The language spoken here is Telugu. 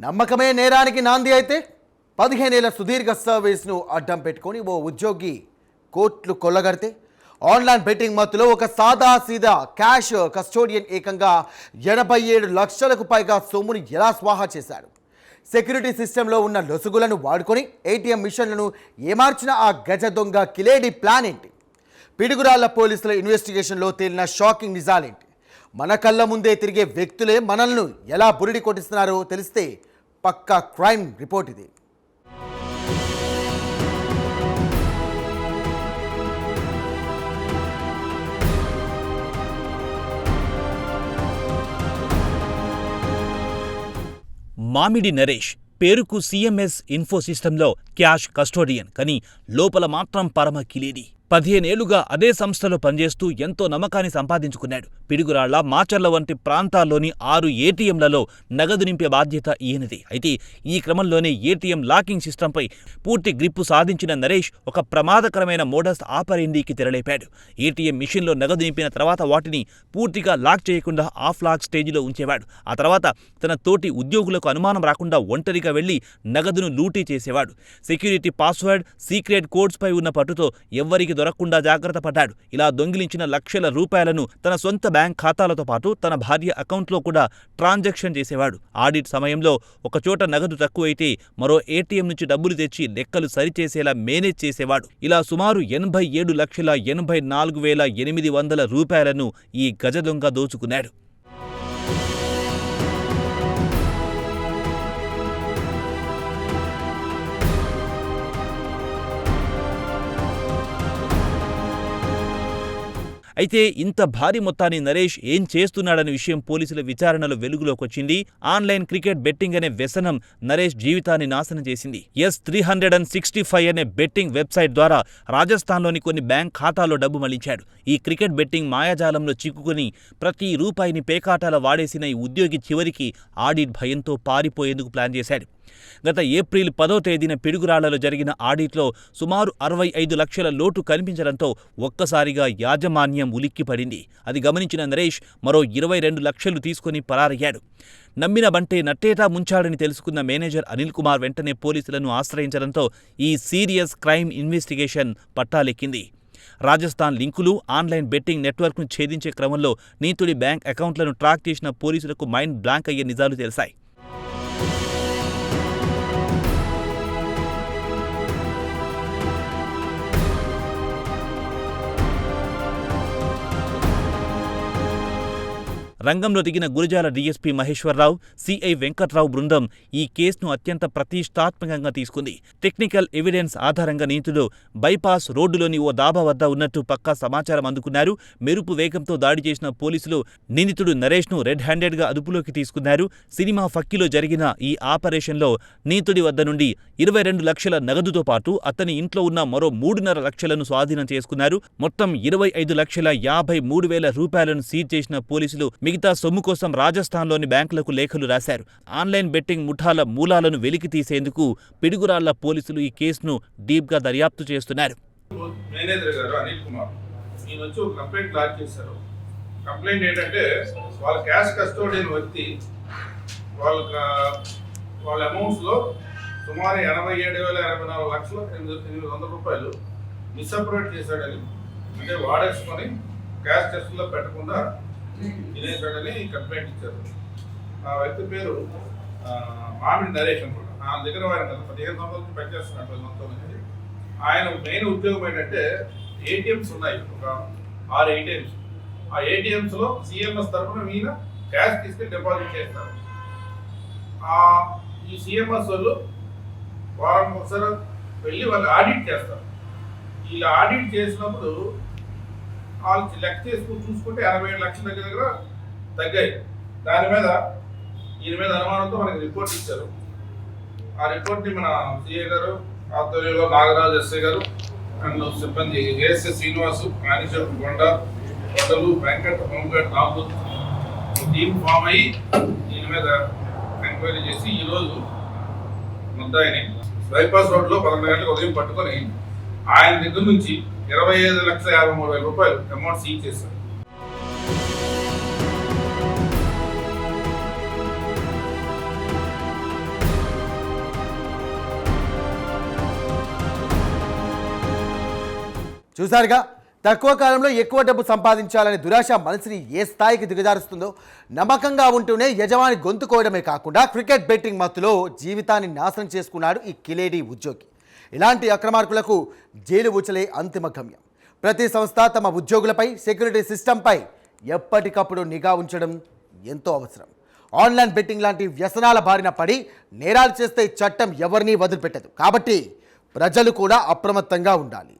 నమ్మకమే నేరానికి నాంది అయితే 15 ఏళ్ల సుదీర్ఘ సర్వీస్ను అడ్డం పెట్టుకొని ఓ ఉద్యోగి కోట్లు కొల్లగడితే ఆన్లైన్ బెట్టింగ్ మత్తులో ఒక సాదా సీదా క్యాష్ కస్టోడియన్ ఏకంగా 87 లక్షలకు పైగా సొమ్ముని ఎలా స్వాహా చేశాడు. సెక్యూరిటీ సిస్టంలో ఉన్న లొసుగులను వాడుకొని ఏటీఎం మిషన్లను ఏమార్చిన ఆ గజ దొంగ కిలేడి ప్లాన్ ఏంటి? పిడుగురాళ్ల పోలీసుల ఇన్వెస్టిగేషన్లో తేలిన షాకింగ్ నిజాలేంటి? మన కళ్ళ ముందే తిరిగే వ్యక్తులే మనల్ని ఎలా బురిడి కొట్టిస్తున్నారో తెలిస్తే పక్కా క్రైమ్ రిపోర్ట్ ఇది. మామిడి నరేష్ పేరుకు సిఎంఎస్ ఇన్ఫో సిస్టంలో క్యాష్ కస్టోడియన్, కానీ లోపల మాత్రం పరమ కిలేడి. 15 ఏళ్లుగా అదే సంస్థలో పనిచేస్తూ ఎంతో నమ్మకాన్ని సంపాదించుకున్నాడు. పిడుగురాళ్ల, మాచర్ల వంటి ప్రాంతాల్లోని 6 ఏటీఎంలలో నగదు నింపే బాధ్యత ఈయనది. అయితే ఈ క్రమంలోనే ఏటీఎం లాకింగ్ సిస్టంపై పూర్తి గ్రిప్పు సాధించిన నరేష్ ఒక ప్రమాదకరమైన మోడస్ ఆపరేండీకి తెరలేపాడు. ఏటీఎం మిషన్లో నగదు నింపిన తర్వాత వాటిని పూర్తిగా లాక్ చేయకుండా ఆఫ్ లాక్ స్టేజిలో ఉంచేవాడు. ఆ తర్వాత తన తోటి ఉద్యోగులకు అనుమానం రాకుండా ఒంటరిగా వెళ్లి నగదును లూటీ చేసేవాడు. సెక్యూరిటీ పాస్వర్డ్, సీక్రెట్ కోడ్స్పై ఉన్న పట్టుతో ఎవ్వరికి దొరకకుండా జాగ్రత్త పడ్డాడు. ఇలా దొంగిలించిన లక్షల రూపాయలను తన సొంత బ్యాంక్ ఖాతాలతో పాటు తన భార్య అకౌంట్లో కూడా ట్రాన్సాక్షన్ చేసేవాడు. ఆడిట్ సమయంలో ఒకచోట నగదు తక్కువైతే మరో ఏటీఎం నుంచి డబ్బులు తెచ్చి లెక్కలు సరిచేసేలా మేనేజ్ చేసేవాడు. ఇలా సుమారు 87,84,800 రూపాయలను ఈ గజ దొంగ దోచుకున్నాడు. అయితే ఇంత భారీ మొత్తాన్ని నరేష్ ఏం చేస్తున్నాడనే విషయం పోలీసుల విచారణలో వెలుగులోకొచ్చింది. ఆన్లైన్ క్రికెట్ బెట్టింగ్ అనే వ్యసనం నరేష్ జీవితాన్ని నాశనం చేసింది. S365 అనే బెట్టింగ్ వెబ్సైట్ ద్వారా రాజస్థాన్లోని కొన్ని బ్యాంక్ ఖాతాల్లో డబ్బు మళ్లించాడు. ఈ క్రికెట్ బెట్టింగ్ మాయాజాలంలో చిక్కుకుని ప్రతి రూపాయిని పేకాటాల వాడేసిన ఈ ఉద్యోగి చివరికి ఆడిట్ భయంతో పారిపోయేందుకు ప్లాన్ చేశాడు. గత ఏప్రిల్ 10వ తేదీన పిడుగురాళ్లలో జరిగిన ఆడిట్లో సుమారు 65 లక్షల లోటు కనిపించడంతో ఒక్కసారిగా యాజమాన్యం ఉలిక్కిపడింది. అది గమనించిన నరేష్ మరో 22 లక్షలు తీసుకుని పరారయ్యాడు. నమ్మిన బంటే నట్టేటా ముంచాడని తెలుసుకున్న మేనేజర్ అనిల్ కుమార్ వెంటనే పోలీసులను ఆశ్రయించడంతో ఈ సీరియస్ క్రైమ్ ఇన్వెస్టిగేషన్ పట్టాలెక్కింది. రాజస్థాన్ లింకులు, ఆన్లైన్ బెట్టింగ్ నెట్వర్క్ను ఛేదించే క్రమంలో నీతుడి బ్యాంక్ అకౌంట్లను ట్రాక్ చేసిన పోలీసులకు మైండ్ బ్లాంక్ అయ్యే నిజాలు తెలిసాయి. రంగంలో దిగిన గురజాల డీఎస్పీ మహేశ్వరరావు, సిఐ వెంకట్రావు బృందం ఈ కేసును అత్యంత ప్రతిష్టాత్మకంగా తీసుకుంది. టెక్నికల్ ఎవిడెన్స్ ఆధారంగా నిందితుడు బైపాస్ రోడ్డులోని ఓ దాబా వద్ద ఉన్నట్టు పక్కా సమాచారం అందుకున్నారు. మెరుపు వేగంతో దాడి చేసిన పోలీసులు నిందితుడు నరేష్ను రెడ్ హ్యాండెడ్గా అదుపులోకి తీసుకున్నారు. సినిమా ఫక్కీలో జరిగిన ఈ ఆపరేషన్లో నిందితుడి వద్ద నుండి 22 లక్షల నగదుతో పాటు అతని ఇంట్లో ఉన్న మరో 3.5 లక్షలను స్వాధీనం చేసుకున్నారు. మొత్తం 25,53,000 రూపాయలను సీజ్ చేసిన పోలీసులు మిగతా సొమ్ము కోసం రాజస్థాన్లోని బ్యాంకులకు లేఖలు రాశారు. ఆన్లైన్ బెట్టింగ్ ముఠాల మూలాలను వెలికి తీసేందుకు పిడుగురాళ్ల పోలీసులు ఈ కేసును డీప్గా దర్యాప్తు చేస్తున్నారు. మేనేజర్ గారు అనిల్ కుమార్ ఈయన వచ్చి ఒక కంప్లైంట్ లాంచ్ చేశారు. కంప్లైంట్ ఏంటంటే వాళ్ళ క్యాష్ కస్టోడియన్ వ్యక్తి వాళ్ళ అమౌంట్స్లో సుమారు 87,84,800 రూపాయలు మిస్అప్రోట్ చేశాడని, అంటే వాడేసుకొని క్యాష్ టెస్ట్లో పెట్టకుండా తినేశాడని కంప్లైంట్ ఇచ్చారు. ఆ వ్యక్తి పేరు మామిడి నరేష్ అనుకుంటా. ఆ దగ్గర ఆయన 15 సంవత్సరాల నుంచి పనిచేస్తున్నట్టు మొత్తం. ఆయన మెయిన్ ఉద్యోగం ఏంటంటే ఏటీఎంస్ ఉన్నాయి, ఒక 6 ఏటీఎంస్. ఆ ఏటీఎంస్లో సిఎంఎస్ తరఫున ఈయన క్యాష్ తీసుకెళ్ళి డిపాజిట్ చేస్తారు. ఈ సిఎంఎస్ వాళ్ళు వారం ఒకసారి వెళ్ళి వాళ్ళు ఆడిట్ చేస్తారు. వీళ్ళు ఆడిట్ చేసినప్పుడు వాళ్ళు లెక్క చేసుకుని చూసుకుంటే 87 లక్షల దగ్గర తగ్గాయి. దాని మీద ఈయన మీద అనుమానంతో మనకి రిపోర్ట్ ఇచ్చారు. ఆ రిపోర్ట్ని మన సిఏ గారు ఆధ్వర్యంలో నాగరాజు ఎస్ఐ గారు అండ్ సిబ్బంది ఏఎస్ఎస్ శ్రీనివాసు, మేనేజర్ కొండలు, వెంకట్, హోంగార్డ్ రాము టీం ఫామ్ అయ్యి దీని మీద ఎంక్వైరీ చేసి ఈరోజు ముద్దాయిని బైపాస్ రోడ్లో 11 గంటలకు ఉదయం పట్టుకొని ఆయన దగ్గర నుంచి 25,53,000 రూపాయలు అమౌంట్ సీజ్ చేశారు. చూసారుగా, తక్కువ కాలంలో ఎక్కువ డబ్బు సంపాదించాలనే దురాశ మనసుని ఏ స్థాయికి దిగజారుస్తుందో. నమ్మకంగా ఉంటూనే యజమాని గొంతుకోవడమే కాకుండా క్రికెట్ బెట్టింగ్ మత్తులో జీవితాన్ని నాశనం చేసుకున్నాడు ఈ కిలేడి ఉద్యోగి. ఇలాంటి అక్రమార్కులకు జైలు ఊచలే అంతిమ గమ్యం. ప్రతి సంస్థ తమ ఉద్యోగులపై సెక్యూరిటీ సిస్టంపై ఎప్పటికప్పుడు నిఘా ఉంచడం ఎంతో అవసరం. ఆన్లైన్ బెట్టింగ్ లాంటి వ్యసనాల బారిన పడి నేరాలు చేస్తే చట్టం ఎవరినీ వదిలిపెట్టదు. కాబట్టి ప్రజలు కూడా అప్రమత్తంగా ఉండాలి.